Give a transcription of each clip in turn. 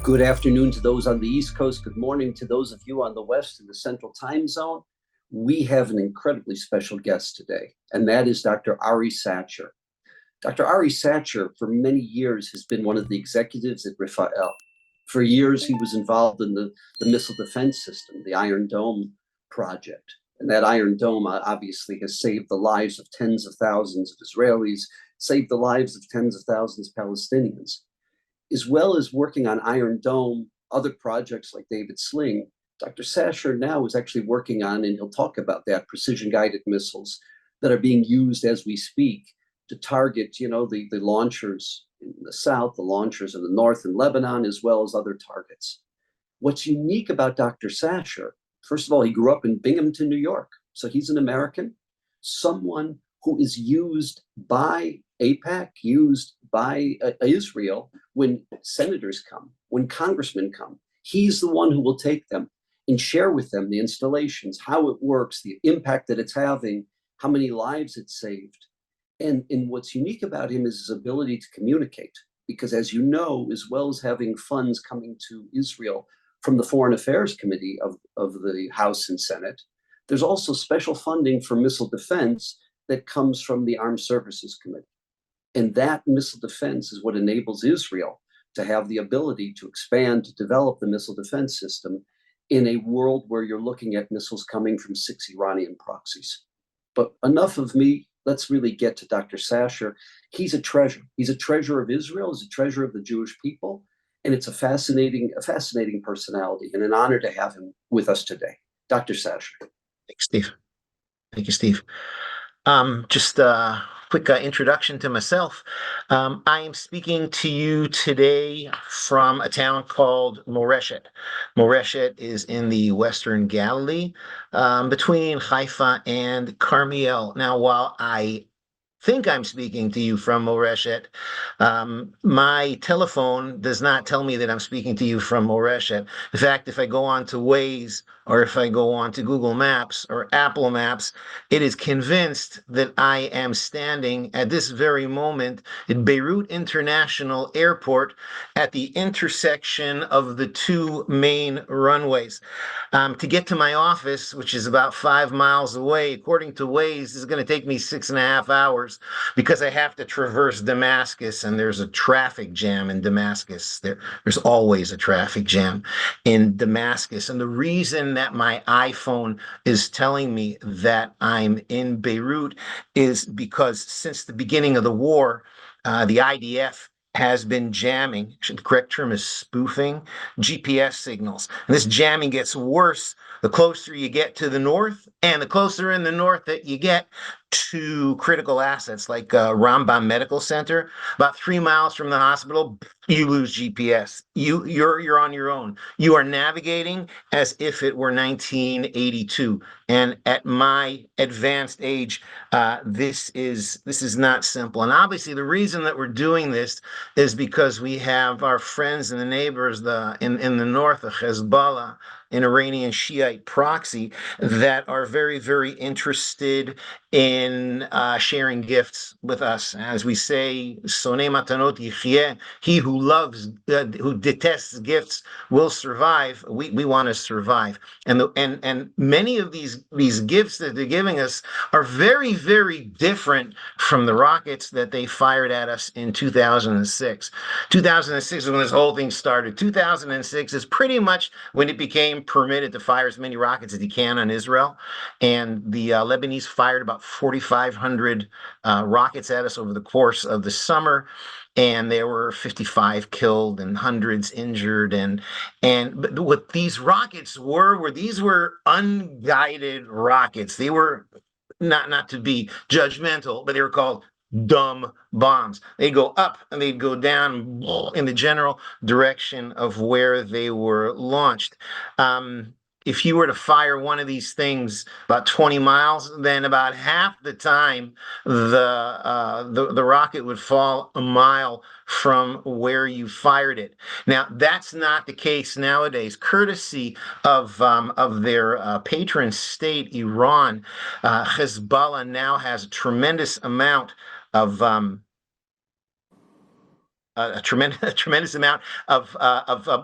Good afternoon to those on the East Coast. Good morning to those of you on the West in the Central Time Zone. We have an incredibly special guest today, and that is Dr. Ari Sacher. Dr. Ari Sacher, for many years, has been one of the executives at RAFAEL. For years, he was involved in the missile defense system, the Iron Dome project. And that Iron Dome obviously has saved the lives of tens of thousands of Israelis, saved the lives of tens of thousands of Palestinians. As well as working on Iron Dome, other projects like David Sling, Dr. Sasher now is actually working on, and he'll talk about that, precision-guided missiles that are being used as we speak to target, the launchers in the south, the launchers in the north in Lebanon, as well as other targets. What's unique about Dr. Sasher, first of all, he grew up in Binghamton, New York. So he's an American, someone who is used by AIPAC, used by Israel when senators come, when congressmen come. He's the one who will take them and share with them the installations, how it works, the impact that it's having, how many lives it saved. And what's unique about him is his ability to communicate, because as you know, as well as having funds coming to Israel from the Foreign Affairs Committee of the House and Senate, there's also special funding for missile defense that comes from the Armed Services Committee. And that missile defense is what enables Israel to have the ability to expand, to develop the missile defense system in a world where you're looking at missiles coming from 6 Iranian proxies. But enough of me. Let's really get to Dr. Sasher. He's a treasure. He's a treasure of Israel. He's a treasure of the Jewish people. And it's a fascinating personality and an honor to have him with us today. Dr. Sasher. Thanks, Steve. Thank you, Steve. Just a quick introduction to myself. I am speaking to you today from a town called Moreshet. Moreshet is in the Western Galilee, between Haifa and Carmiel. Now, while I think I'm speaking to you from Moreshet, my telephone does not tell me that I'm speaking to you from Moreshet. In fact, if I go on to Waze or if I go on to Google Maps or Apple Maps, it is convinced that I am standing at this very moment at Beirut International Airport at the intersection of the two main runways. To get to my office, which is about 5 miles away, according to Waze, is going to take me 6.5 hours because I have to traverse Damascus, and there's a traffic jam in Damascus. There's always a traffic jam in Damascus. And the reason that my iPhone is telling me that I'm in Beirut is because since the beginning of the war, the IDF has been jamming, the correct term is spoofing, GPS signals. And this jamming gets worse the closer you get to the north, and the closer in the north that you get to critical assets like Rambam Medical Center. About 3 miles from the hospital, you lose GPS. You're on your own. You are navigating as if it were 1982. And at my advanced age, this is not simple. And obviously, the reason that we're doing this is because we have our friends and the neighbors in the north, the Hezbollah, an Iranian Shiite proxy, that are very, very interested in sharing gifts with us. As we say, Sonei matanot yichyeh, he who who detests gifts will survive. We want to survive. And many of these gifts that they're giving us are very, very different from the rockets that they fired at us in 2006. 2006 is when this whole thing started. 2006 is pretty much when it became permitted to fire as many rockets as you can on Israel. And the Lebanese fired about 4,500 rockets at us over the course of the summer. And there were 55 killed and hundreds injured. But what these rockets were these were unguided rockets. They were not to be judgmental, but they were called dumb bombs. They'd go up and they'd go down in the general direction of where they were launched. If you were to fire one of these things about 20 miles, then about half the time the rocket would fall a mile from where you fired it. Now, that's not the case nowadays. Courtesy of their patron state, Iran, Hezbollah now has a tremendous amount of a tremendous amount of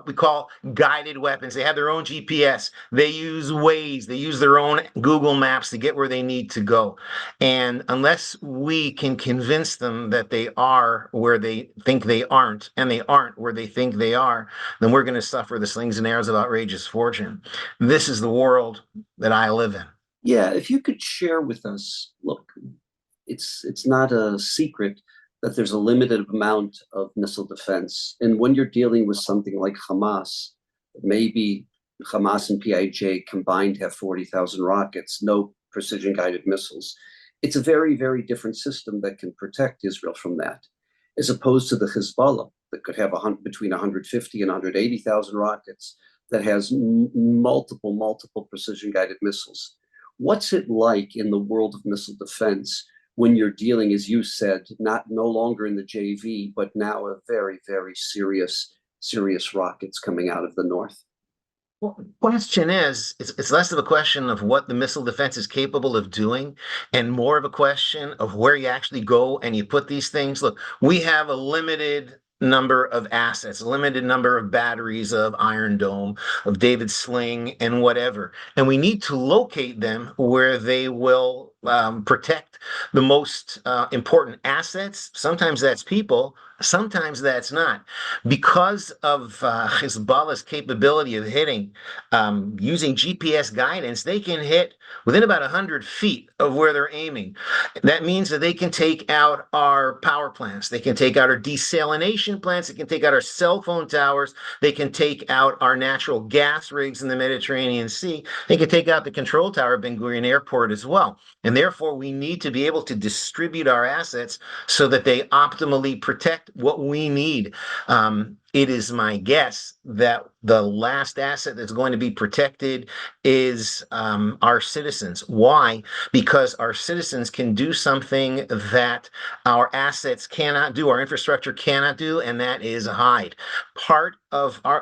we call guided weapons. They have their own GPS. They use Waze. They use their own Google Maps to get where they need to go. And unless we can convince them that they are where they think they aren't, and they aren't where they think they are, then we're going to suffer the slings and arrows of outrageous fortune. This is the world that I live in. Yeah, if you could share with us, look, it's not a secret that there's a limited amount of missile defense. And when you're dealing with something like Hamas, maybe Hamas and PIJ combined have 40,000 rockets, no precision guided missiles. It's a very, very different system that can protect Israel from that, as opposed to the Hezbollah that could have between 150 and 180,000 rockets that has multiple precision guided missiles. What's it like in the world of missile defense when you're dealing, as you said, no longer in the JV, but now a very, very serious rockets coming out of the north? Well, the question is, it's less of a question of what the missile defense is capable of doing and more of a question of where you actually go and you put these things. Look, we have a limited number of assets, a limited number of batteries of Iron Dome, of David Sling, and whatever. And we need to locate them where they will protect the most important assets. Sometimes that's people, sometimes that's not. Because of Hezbollah's capability of hitting using GPS guidance, they can hit within about 100 feet of where they're aiming. That means that they can take out our power plants. They can take out our desalination plants. They can take out our cell phone towers. They can take out our natural gas rigs in the Mediterranean Sea. They can take out the control tower at Ben Gurion Airport as well. And therefore, we need to be able to distribute our assets so that they optimally protect what we need. It is my guess that the last asset that's going to be protected is our citizens. Why? Because our citizens can do something that our assets cannot do, our infrastructure cannot do, and that is hide.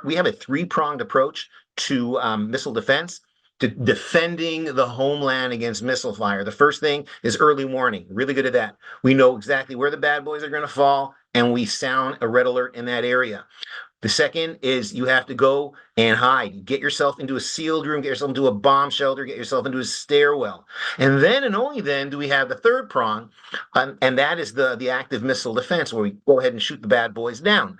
We have a three-pronged approach to missile defense, to defending the homeland against missile fire. The first thing is early warning. Really good at that. We know exactly where the bad boys are going to fall, and we sound a red alert in that area. The second is you have to go and hide. Get yourself into a sealed room, get yourself into a bomb shelter, get yourself into a stairwell. And then and only then do we have the third prong, and that is the active missile defense, where we go ahead and shoot the bad boys down.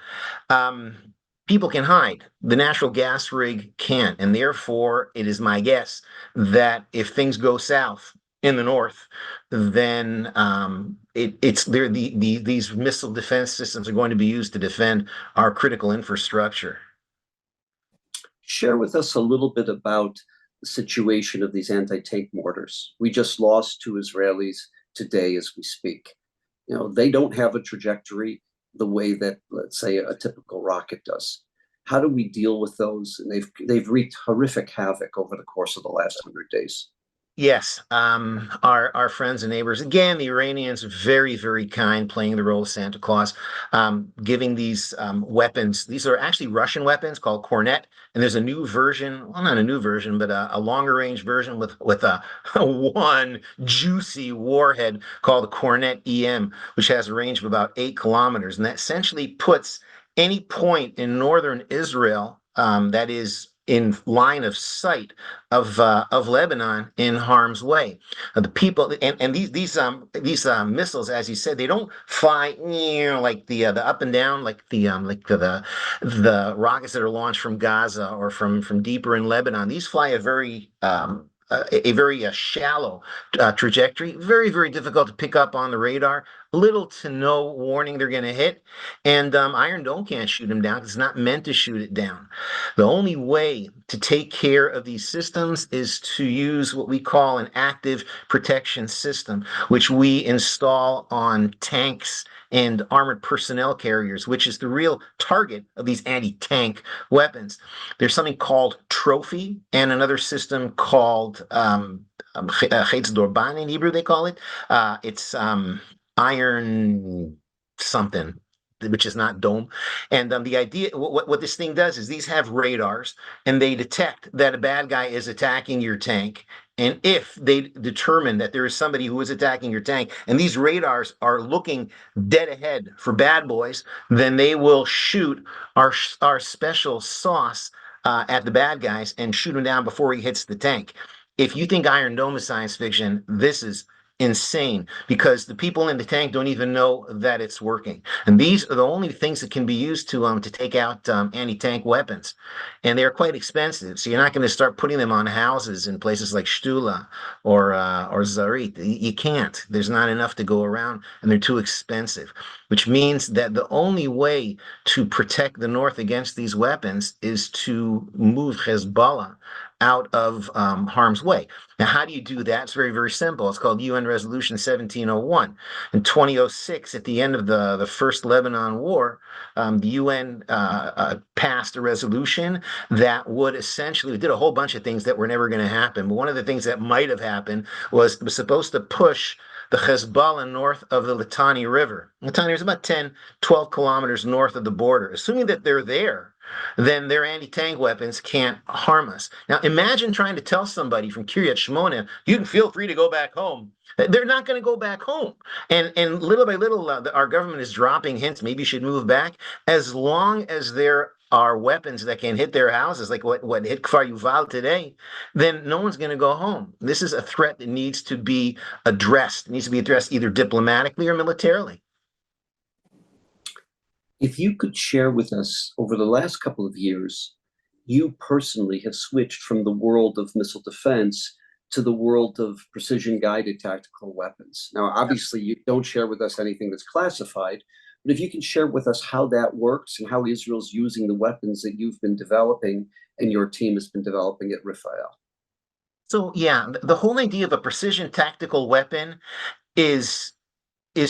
People can hide. The natural gas rig can't. And therefore, it is my guess that if things go south in the north, then these missile defense systems are going to be used to defend our critical infrastructure. Share with us a little bit about the situation of these anti-tank mortars. We just lost 2 Israelis today as we speak. You know, they don't have a trajectory the way that, let's say, a typical rocket does. How do we deal with those? And they've wreaked horrific havoc over the course of the last 100 days. Yes, our friends and neighbors. Again, the Iranians very, very kind, playing the role of Santa Claus, giving these weapons. These are actually Russian weapons called Kornet, and there's a new version. Well, not a new version, but a longer range version with a one juicy warhead called the Kornet EM, which has a range of about 8 kilometers, and that essentially puts any point in northern Israel that is in line of sight of Lebanon in harm's way. The people and these missiles, as you said, they don't fly like the up and down like the rockets that are launched from Gaza or from deeper in Lebanon. These fly a very shallow trajectory, very, very difficult to pick up on the radar, little to no warning they're going to hit, and Iron Dome can't shoot them down because it's not meant to shoot it down. The only way to take care of these systems is to use what we call an active protection system, which we install on tanks and armored personnel carriers, which is the real target of these anti-tank weapons. There's something called Trophy and another system called Chetz Dorban in Hebrew, they call it. It's iron something. which is not dome. And the idea, what this thing does is these have radars, and they detect that a bad guy is attacking your tank. And if they determine that there is somebody who is attacking your tank, and these radars are looking dead ahead for bad boys, then they will shoot our special sauce at the bad guys and shoot him down before he hits the tank. If you think Iron Dome is science fiction, this is insane, because the people in the tank don't even know that it's working. And these are the only things that can be used to take out anti-tank weapons, and they're quite expensive. So you're not going to start putting them on houses in places like Shtula or Zarit. You can't. There's not enough to go around, and they're too expensive. Which means that the only way to protect the North against these weapons is to move Hezbollah out of harm's way. Now, how do you do that? It's very, very simple. It's called UN Resolution 1701. In 2006, at the end of the first Lebanon war, the UN passed a resolution that would essentially did a whole bunch of things that were never going to happen. But one of the things that might have happened was it was supposed to push the Hezbollah north of the Litani River. Litani is about 10, 12 kilometers north of the border. Assuming that they're there, then their anti-tank weapons can't harm us. Now, imagine trying to tell somebody from Kiryat Shmona, you can feel free to go back home. They're not going to go back home. And little by little, our government is dropping hints, maybe you should move back, as long as there are weapons that can hit their houses, like what hit Kfar Yuval today, then no one's going to go home. This is a threat that needs to be addressed. It needs to be addressed either diplomatically or militarily. If you could share with us, over the last couple of years, you personally have switched from the world of missile defense to the world of precision-guided tactical weapons. Now, obviously, you don't share with us anything that's classified, but if you can share with us how that works and how Israel's using the weapons that you've been developing and your team has been developing at RAFAEL. So, yeah, the whole idea of a precision tactical weapon is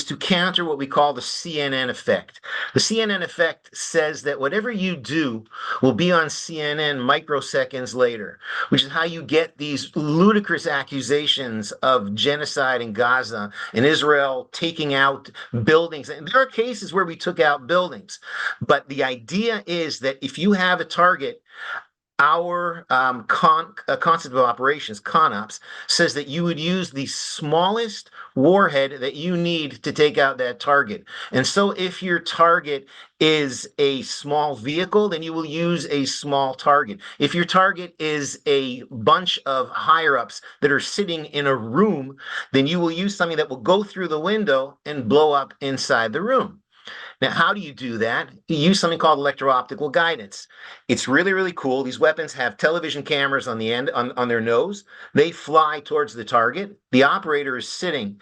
to counter what we call the CNN effect. The CNN effect says that whatever you do will be on CNN microseconds later, which is how you get these ludicrous accusations of genocide in Gaza and Israel taking out buildings. And there are cases where we took out buildings. But the idea is that if you have a target, our concept of operations, CONOPS, says that you would use the smallest warhead that you need to take out that target. And so if your target is a small vehicle, then you will use a small target. If your target is a bunch of higher-ups that are sitting in a room, then you will use something that will go through the window and blow up inside the room. Now, how do you do that? You use something called electro-optical guidance. It's really, really cool. These weapons have television cameras on the end, on their nose. They fly towards the target. The operator is sitting,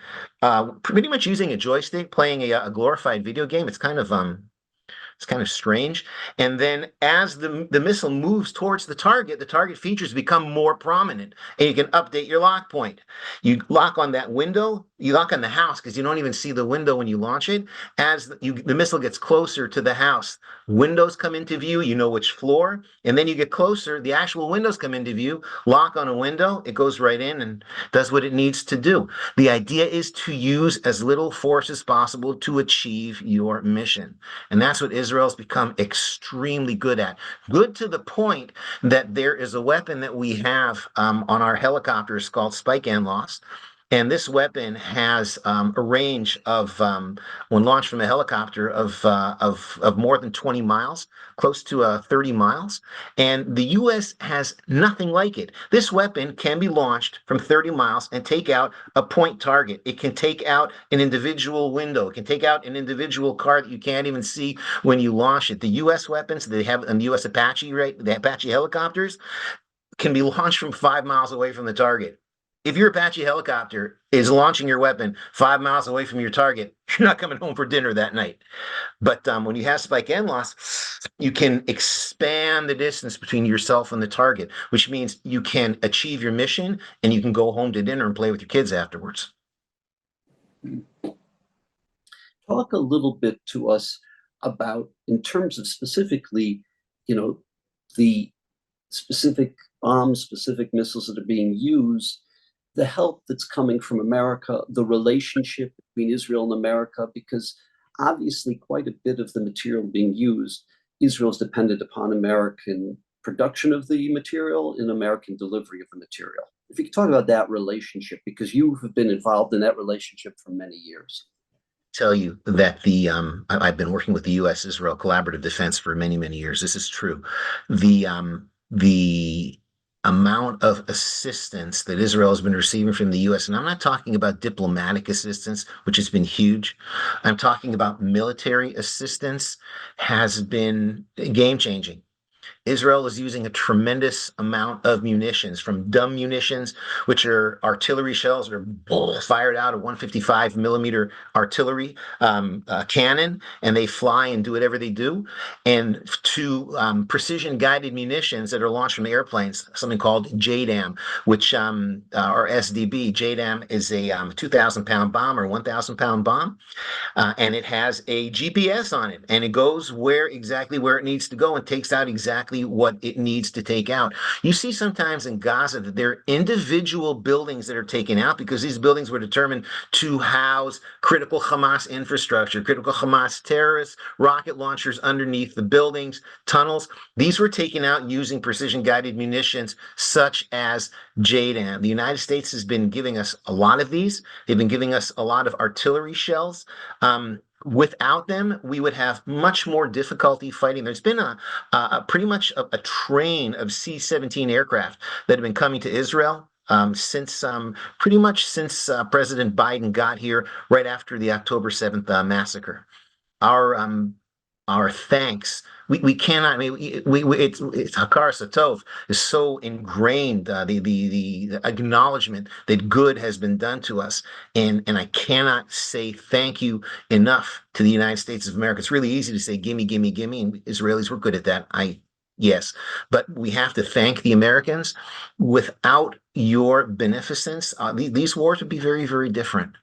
pretty much using a joystick, playing a glorified video game. It's kind of strange. And then as the missile moves towards the target features become more prominent, and you can update your lock point. You lock on that window, you lock on the house because you don't even see the window when you launch it. As the missile gets closer to the house, windows come into view, you know which floor, and then you get closer, the actual windows come into view, lock on a window, it goes right in and does what it needs to do. The idea is to use as little force as possible to achieve your mission. And that's what Israel's become extremely good at. Good to the point that there is a weapon that we have on our helicopters called Spike and Lost. And this weapon has a range of, when launched from a helicopter, of more than 20 miles, close to 30 miles. And the U.S. has nothing like it. This weapon can be launched from 30 miles and take out a point target. It can take out an individual window. It can take out an individual car that you can't even see when you launch it. The U.S. weapons they have on the U.S. Apache, right? The Apache helicopters can be launched from 5 miles away from the target. If your Apache helicopter is launching your weapon 5 miles away from your target, you're not coming home for dinner that night. But when you have spike and loss, you can expand the distance between yourself and the target, which means you can achieve your mission and you can go home to dinner and play with your kids afterwards. Talk a little bit to us about, in terms of specifically, the specific bombs, specific missiles that are being used, the help that's coming from America, the relationship between Israel and America, because obviously quite a bit of the material being used, Israel's dependent upon American production of the material and American delivery of the material. If you could talk about that relationship, because you have been involved in that relationship for many years. Tell you that I've been working with the U.S. Israel collaborative defense for many, many years. This is true. The amount of assistance that Israel has been receiving from the U.S., and I'm not talking about diplomatic assistance, which has been huge. I'm talking about military assistance, has been game changing. Israel is using a tremendous amount of munitions, from dumb munitions, which are artillery shells that are fired out of 155 millimeter artillery cannon, and they fly and do whatever they do, and to precision guided munitions that are launched from airplanes, something called JDAM, which or SDB. JDAM is a 2,000-pound bomb or 1,000-pound bomb. And it has a GPS on it, and it goes exactly where it needs to go and takes out exactly what it needs to take out. You see sometimes in Gaza that there are individual buildings that are taken out because these buildings were determined to house critical Hamas infrastructure, critical Hamas terrorists, rocket launchers underneath the buildings, tunnels. These were taken out using precision-guided munitions such as JDAM. The United States has been giving us a lot of these. They've been giving us a lot of artillery shells. Without them, we would have much more difficulty fighting. There's been pretty much a train of C-17 aircraft that have been coming to Israel since pretty much since President Biden got here right after the October 7th massacre. Our thanks. We cannot. I mean, it's Hakar Satov is so ingrained. The acknowledgement that good has been done to us, and I cannot say thank you enough to the United States of America. It's really easy to say gimme, gimme, gimme, and Israelis were good at that. Yes, but we have to thank the Americans. Without your beneficence, these wars would be very, very different.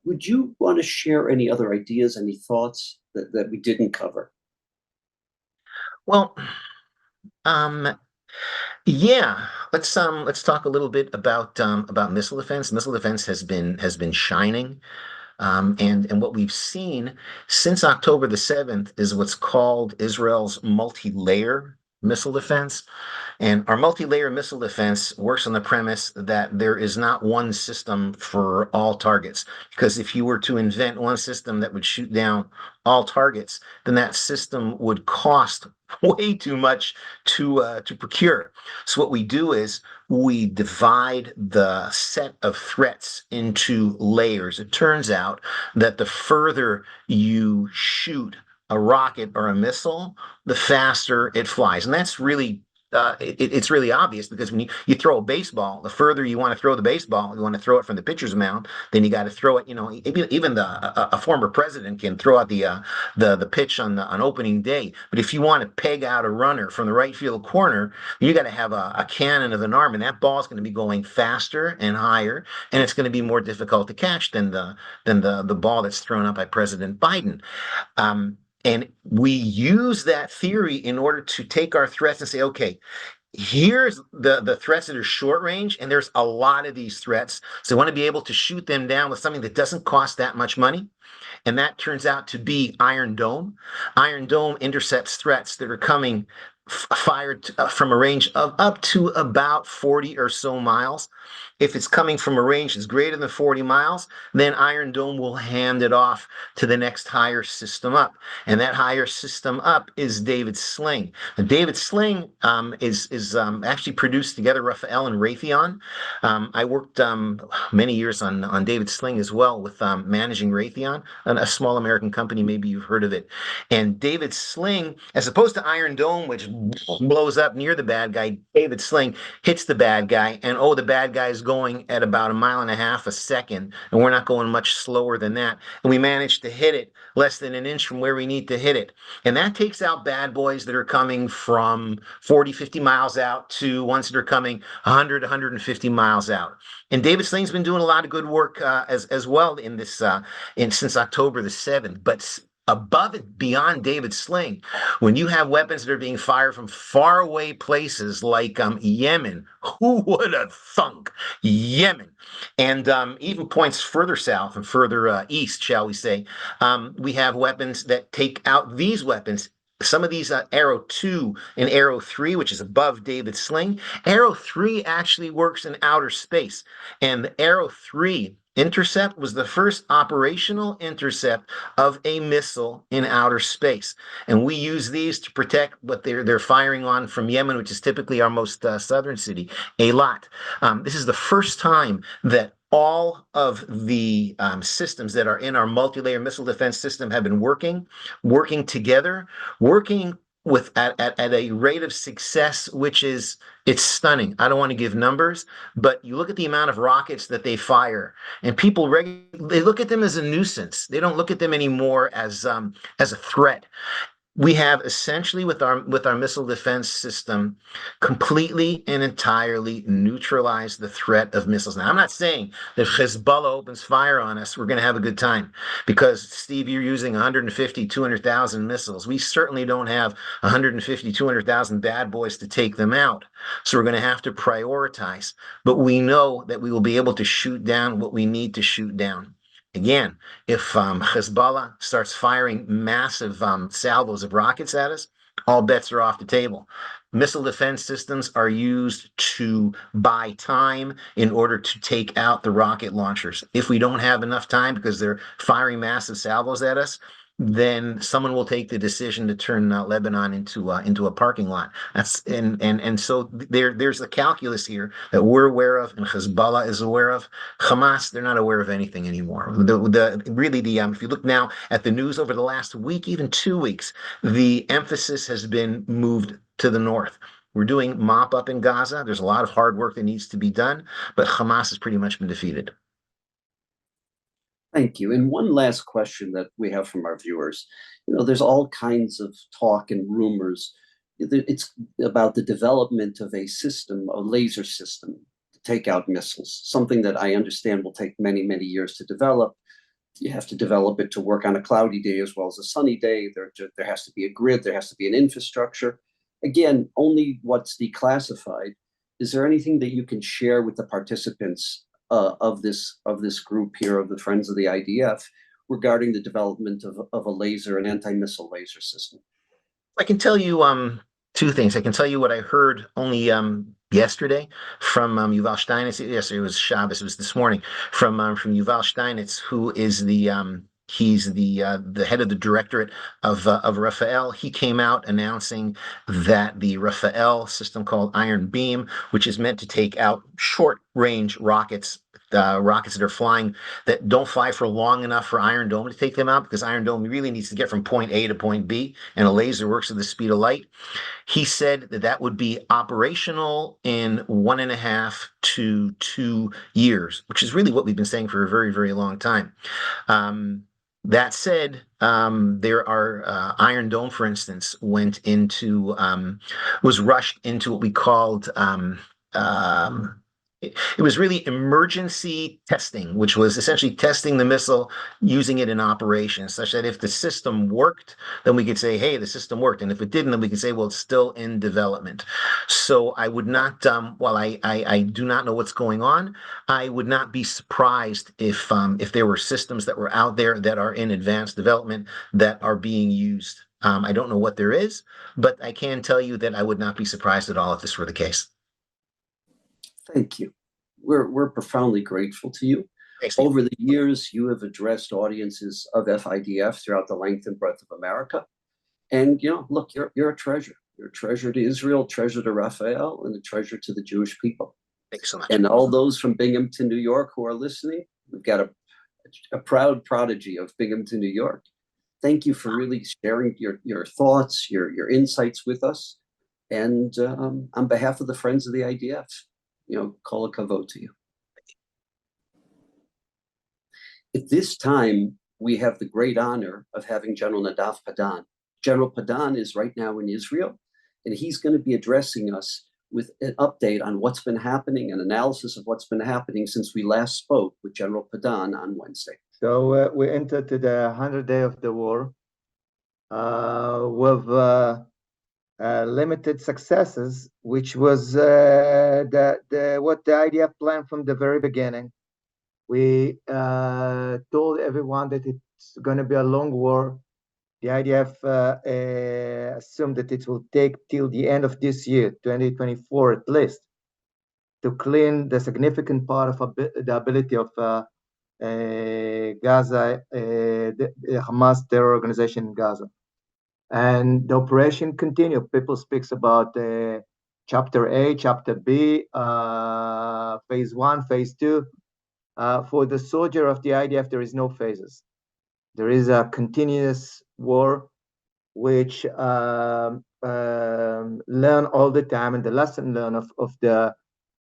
Would you want to share any other ideas, any thoughts that we didn't cover? Well, yeah, let's talk a little bit about missile defense. Missile defense has been shining. And what we've seen since October the 7th is what's called Israel's multi-layer missile defense. And our multi-layer missile defense works on the premise that there is not one system for all targets. Because if you were to invent one system that would shoot down all targets, then that system would cost way too much to procure. So what we do is we divide the set of threats into layers. It turns out that the further you shoot a rocket or a missile, the faster it flies. And that's really it's really obvious because when you throw a baseball, the further you want to throw the baseball, you want to throw it from the pitcher's mound, then you got to throw it. Even a former president can throw out the pitch on opening day. But if you want to peg out a runner from the right field corner, you got to have a cannon of an arm, and that ball is going to be going faster and higher, and it's going to be more difficult to catch than the ball that's thrown out by President Biden. And we use that theory in order to take our threats and say, okay, here's the threats that are short range, and there's a lot of these threats. So I want to be able to shoot them down with something that doesn't cost that much money. And that turns out to be Iron Dome. Iron Dome intercepts threats that are coming fired from a range of up to about 40 or so miles. If it's coming from a range that's greater than 40 miles, then Iron Dome will hand it off to the next higher system up. And that higher system up is David Sling. And David Sling is actually produced together, RAFAEL and Raytheon. I worked many years on David Sling as well with managing Raytheon, a small American company, maybe you've heard of it. And David Sling, as opposed to Iron Dome, which blows up near the bad guy, David Sling hits the bad guy, and the bad guy's going at about 1.5 miles a second, and we're not going much slower than that. And we managed to hit it less than an inch from where we need to hit it. And that takes out bad boys that are coming from 40, 50 miles out to ones that are coming 100, 150 miles out. And David Sling's been doing a lot of good work as well in this since October the 7th. But above it, beyond David's sling, when you have weapons that are being fired from faraway places like Yemen, who would have thunk Yemen, and even points further south and further east, shall we say, we have weapons that take out these weapons. Some of these Arrow 2 and Arrow 3, which is above David's sling. Arrow 3 actually works in outer space, and the Arrow 3 intercept was the first operational intercept of a missile in outer space. And we use these to protect what they're firing on from Yemen, which is typically our most southern city, Eilat. This is the first time that all of the systems that are in our multi-layer missile defense system have been working together, working at a rate of success which is, it's stunning. I don't want to give numbers, but you look at the amount of rockets that they fire, and people they look at them as a nuisance. They don't look at them anymore as a threat. We have essentially with our missile defense system completely and entirely neutralized the threat of missiles. Now, I'm not saying that if Hezbollah opens fire on us, we're going to have a good time, because Steve, you're using 150, 200,000 missiles. We certainly don't have 150, 200,000 bad boys to take them out. So we're going to have to prioritize, but we know that we will be able to shoot down what we need to shoot down. Again, if Hezbollah starts firing massive salvos of rockets at us, all bets are off the table. Missile defense systems are used to buy time in order to take out the rocket launchers. If we don't have enough time because they're firing massive salvos at us, then someone will take the decision to turn Lebanon into a parking lot. So there's the calculus here that we're aware of, and Hezbollah is aware of. Hamas, they're not aware of anything anymore. If you look now at the news over the last week, even 2 weeks, the emphasis has been moved to the north. We're doing mop up in Gaza. There's a lot of hard work that needs to be done, but Hamas has pretty much been defeated. Thank you. And one last question that we have from our viewers. There's all kinds of talk and rumors. It's about the development of a system, a laser system, to take out missiles, something that I understand will take many, many years to develop. You have to develop it to work on a cloudy day as well as a sunny day. There has to be a grid. There has to be an infrastructure. Again, only what's declassified. Is there anything that you can share with the participants of this group here, of the Friends of the IDF, regarding the development of a laser, an anti-missile laser system? I can tell you two things. I can tell you what I heard only yesterday from Yuval Steinitz. Yesterday was Shabbos. It was this morning from Yuval Steinitz, who is he's the head of the directorate of RAFAEL. He came out announcing that the RAFAEL system called Iron Beam, which is meant to take out short-range rockets, rockets that are flying, that don't fly for long enough for Iron Dome to take them out, because Iron Dome really needs to get from point A to point B, and a laser works at the speed of light. He said that would be operational in 1.5 to 2 years, which is really what we've been saying for a very, very long time. That said, there are Iron Dome, for instance, was rushed into what we called it was really emergency testing, which was essentially testing the missile, using it in operation, such that if the system worked, then we could say, hey, the system worked. And if it didn't, then we could say, well, it's still in development. So I would not, while I do not know what's going on, I would not be surprised if there were systems that were out there that are in advanced development that are being used. I don't know what there is, but I can tell you that I would not be surprised at all if this were the case. Thank you. We're profoundly grateful to you. Thanks, Over the years, you have addressed audiences of FIDF throughout the length and breadth of America. And, look, you're a treasure. You're a treasure to Israel, treasure to RAFAEL, and a treasure to the Jewish people. Thanks so much. And all those from Binghamton, New York, who are listening, we've got a proud prodigy of Binghamton, New York. Thank you for really sharing your thoughts, your insights with us. And on behalf of the Friends of the IDF, kol hakavod to you. At this time, we have the great honor of having General Nadav Padan. General Padan is right now in Israel, and he's going to be addressing us with an update on what's been happening, an analysis of what's been happening since we last spoke with General Padan on Wednesday. So we entered the 100th day of the war. with limited successes, which was what the IDF planned from the very beginning. We told everyone that it's going to be a long war. The IDF assumed that it will take till the end of this year, 2024 at least, to clean the significant part of the ability of Gaza, the Hamas terror organization in Gaza. And the operation continued. People speaks about Chapter A, Chapter B, Phase 1, Phase 2. For the soldier of the IDF, there is no phases. There is a continuous war, which learn all the time, and the lesson learned of the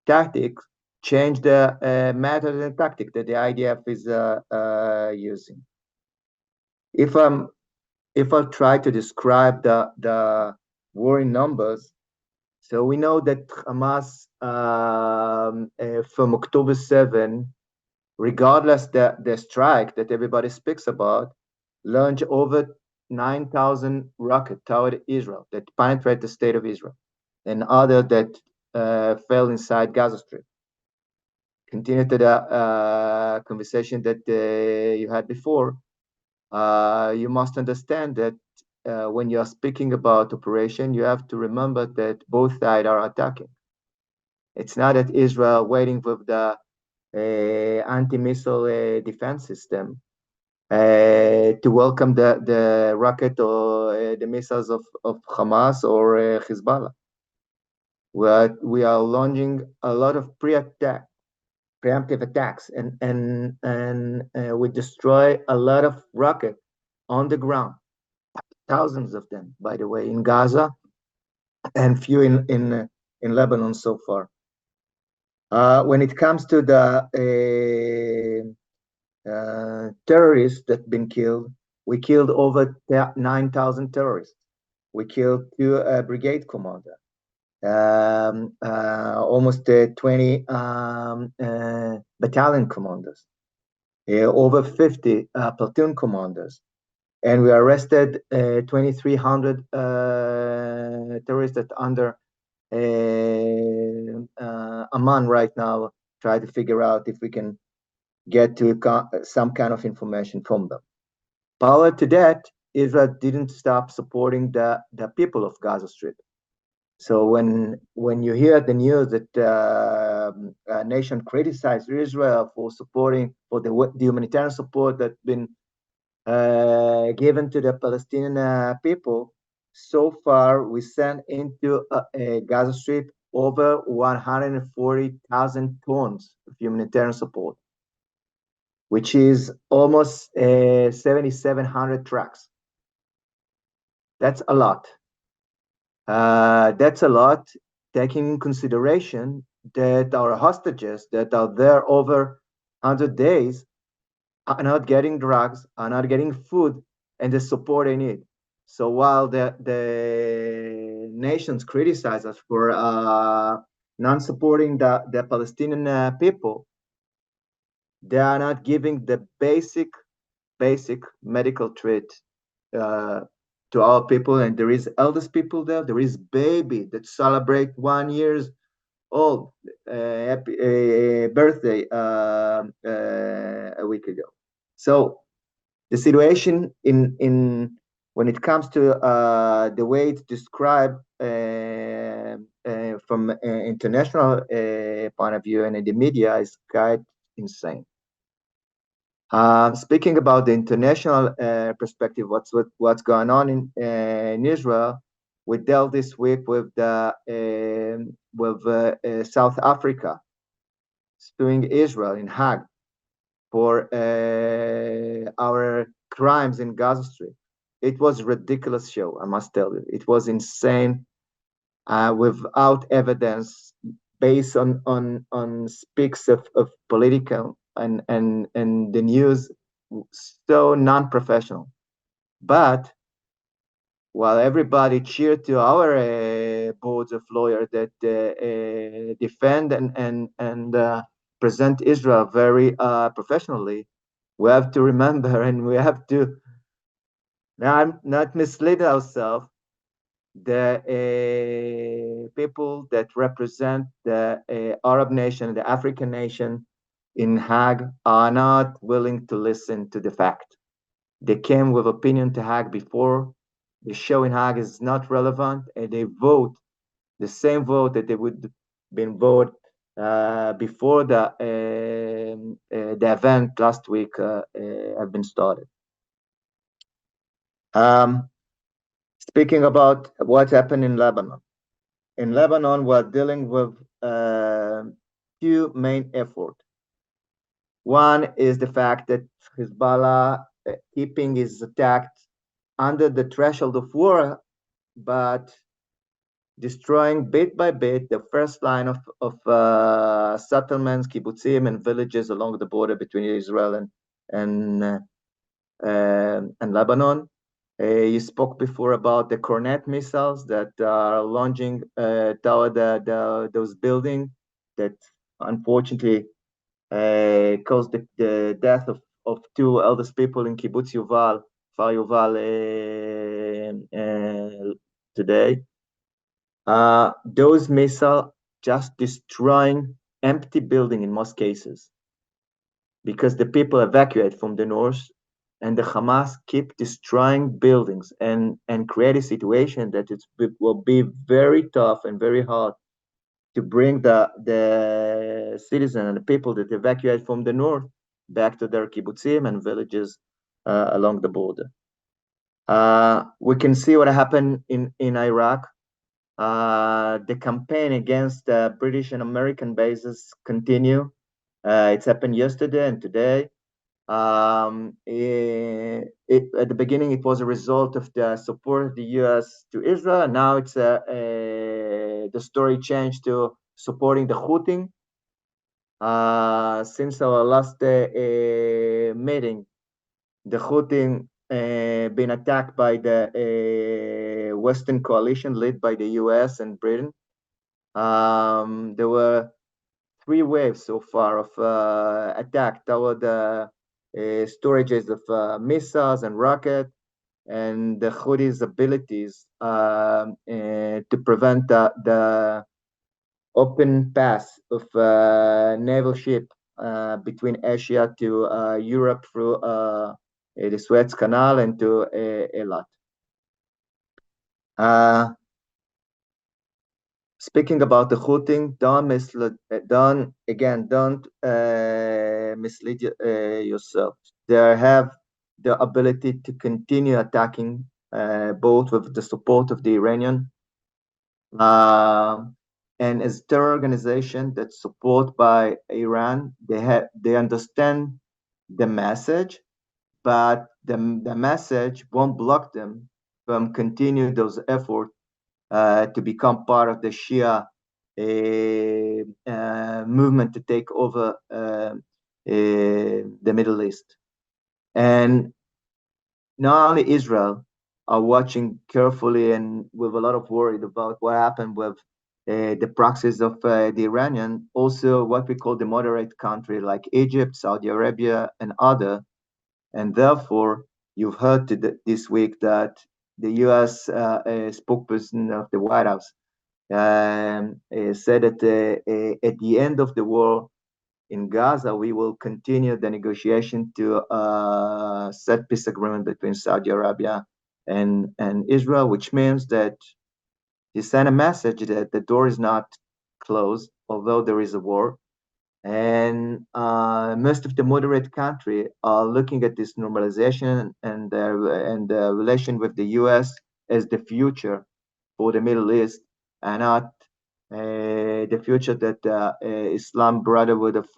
tactics change the method and tactic that the IDF is using. If I try to describe the war in numbers, so we know that Hamas from October 7, regardless the strike that everybody speaks about, launched over 9,000 rockets toward Israel that penetrate the state of Israel, and other that fell inside Gaza Strip. Continue to the conversation that you had before. You must understand that when you are speaking about operation, you have to remember that both sides are attacking. It's not that Israel waiting with the anti-missile defense system to welcome the rocket or the missiles of Hamas or Hezbollah. We are launching a lot of preemptive attacks, and we destroy a lot of rockets on the ground, thousands of them, by the way, in Gaza, and few in Lebanon so far. When it comes to the terrorists that been killed, we killed over 9,000 terrorists. We killed 2 brigade commanders, almost 20 battalion commanders, over 50 platoon commanders, and we arrested 2,300 terrorists that under Amman right now, try to figure out if we can get to some kind of information from them. Prior to that, Israel didn't stop supporting the people of Gaza Strip. So when you hear the news that a nation criticized Israel for the humanitarian support that's been given to the Palestinian people, so far we sent into Gaza Strip over 140,000 tons of humanitarian support, which is almost 7,700 trucks. That's a lot. That's a lot, taking in consideration that our hostages that are there over 100 days are not getting drugs, are not getting food, and the support they need. So while the nations criticize us for non-supporting the Palestinian people, they are not giving the basic medical treat to our people. And there is eldest people there. There is baby that celebrate 1 year old happy birthday a week ago. So the situation in when it comes to the way it's described from an international point of view and in the media is quite insane. Speaking about the international perspective, what's going on in Israel, we dealt this week with South Africa suing Israel in Hague for our crimes in Gaza Strip. It was a ridiculous show, I must tell you. It was insane, without evidence, based on speaks of political and the news, so non-professional. But while everybody cheered to our boards of lawyers that defend and present Israel very professionally, we have to remember and we have to Now, I'm not misleading ourselves. The people that represent the Arab nation, the African nation in Hague are not willing to listen to the fact. They came with opinion to Hague before. The show in Hague is not relevant, and they vote the same vote that they would been voted before the event last week have been started. Speaking about what happened in Lebanon. In Lebanon, we're dealing with two main efforts. One is the fact that Hezbollah keeping his attack under the threshold of war, but destroying bit by bit the first line of settlements, kibbutzim, and villages along the border between Israel and Lebanon. You spoke before about the Kornet missiles that are launching toward those buildings that unfortunately caused the death of two eldest people in Kibbutz Yuval, Far Yuval, today. Those missiles just destroying empty building in most cases because the people evacuate from the north and the Hamas keep destroying buildings and create a situation that it will be very tough and very hard to bring the citizens and the people that evacuate from the north back to their kibbutzim and villages along the border. We can see what happened in Iraq. The campaign against British and American bases continue. It's happened yesterday and today. At the beginning, it was a result of the support of the U.S. to Israel. Now it's the story changed to supporting the Houthis. Since our last meeting, the Houthis been attacked by the Western coalition led by the U.S. and Britain. There were 3 waves so far of attack toward the storages of missiles and rocket, and the Houthis' abilities to prevent the open pass of naval ship between Asia to Europe through the Suez Canal and to Eilat. Speaking about the Houthis, don't mislead yourself. They have the ability to continue attacking both with the support of the Iranian and as terror organization that's supported by Iran. They understand the message, but the message won't block them from continuing those efforts to become part of the Shia movement to take over the Middle East. And not only Israel are watching carefully and with a lot of worry about what happened with the proxies of the Iranian, also what we call the moderate country like Egypt, Saudi Arabia, and other. And therefore, you've heard this week that the U.S. spokesperson of the White House said that at the end of the war in Gaza, we will continue the negotiation to set peace agreement between Saudi Arabia and Israel, which means that you send a message that the door is not closed, although there is a war. And most of the moderate country are looking at this normalization and the relation with the U.S. as the future for the Middle East, and not the future that Islam Brotherhood of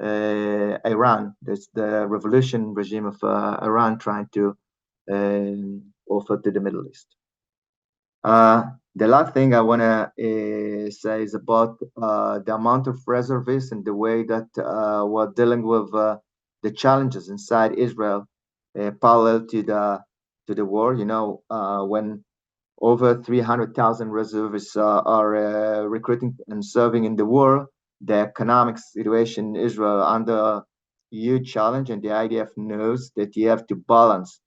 Iran, that's the revolution regime of Iran, trying to offer to the Middle East. The last thing I want to say is about the amount of reservists and the way that we're dealing with the challenges inside Israel, parallel to the war. You know, when over 300,000 reservists are recruiting and serving in the war, the economic situation in Israel under huge challenge, and the IDF knows that you have to balance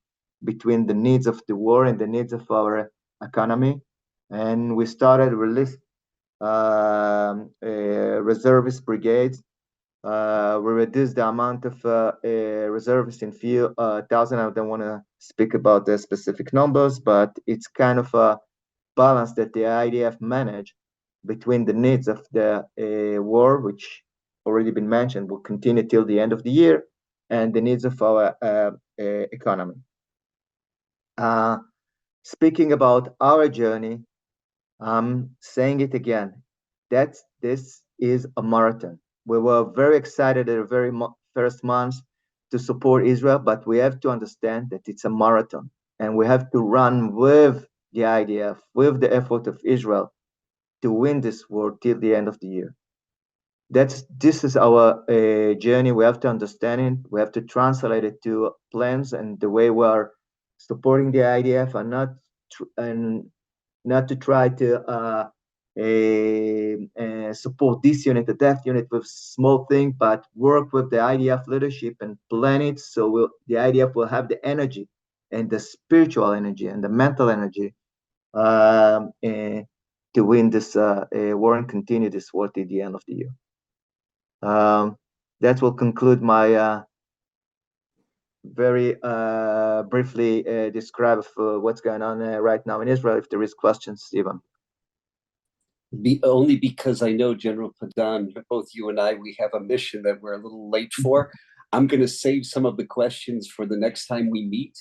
between the needs of the war and the needs of our economy. And we started release reservist brigades. We reduced the amount of reservists in few thousand. I don't want to speak about the specific numbers, but it's kind of a balance that the IDF managed between the needs of the war, which already been mentioned, will continue till the end of the year, and the needs of our economy. Speaking about our journey, I'm saying it again, that this is a marathon. We were very excited at the very first months to support Israel, but we have to understand that it's a marathon, and we have to run with the IDF, with the effort of Israel, to win this war till the end of the year. This is our journey. We have to understand it. We have to translate it to plans, and the way we are supporting the IDF, and not to try to support this unit, the death unit, with small thing, but work with the IDF leadership and plan it so the IDF will have the energy and the spiritual energy and the mental energy to win this war and continue this war till the end of the year. That will conclude my very briefly describe of what's going on right now in Israel. If there is questions, Stephen. Only because I know, General Padan, both you and I, we have a mission that we're a little late for. I'm going to save some of the questions for the next time we meet,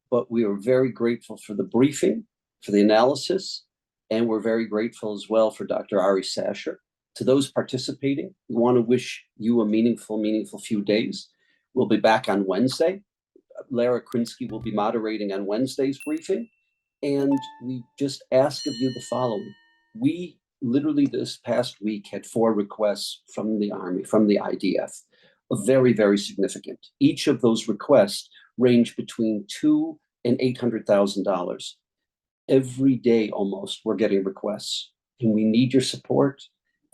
but we are very grateful for the briefing, for the analysis, and we're very grateful as well for Dr. Ari Sacher. To those participating, we want to wish you a meaningful few days. We'll be back on Wednesday. Lara Krinsky will be moderating on Wednesday's briefing, and we just ask of you the following. We literally this past week had 4 requests from the Army, from the IDF, very, very significant. Each of those requests range between $200,000 and $800,000. Every day almost we're getting requests, and we need your support.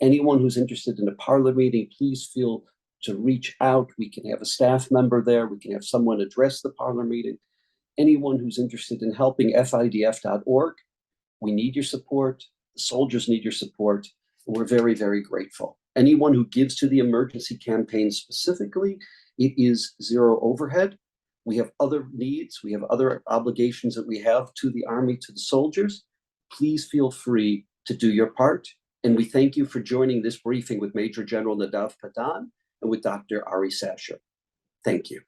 Anyone who's interested in a parlor meeting, please feel to reach out. We can have a staff member there. We can have someone address the parlor meeting. Anyone who's interested in helping, FIDF.org. We need your support. The soldiers need your support. And we're very, very grateful. Anyone who gives to the emergency campaign specifically, it is zero overhead. We have other needs. We have other obligations that we have to the Army, to the soldiers. Please feel free to do your part. And we thank you for joining this briefing with Major General Nadav Padan and with Dr. Ari Sacher. Thank you.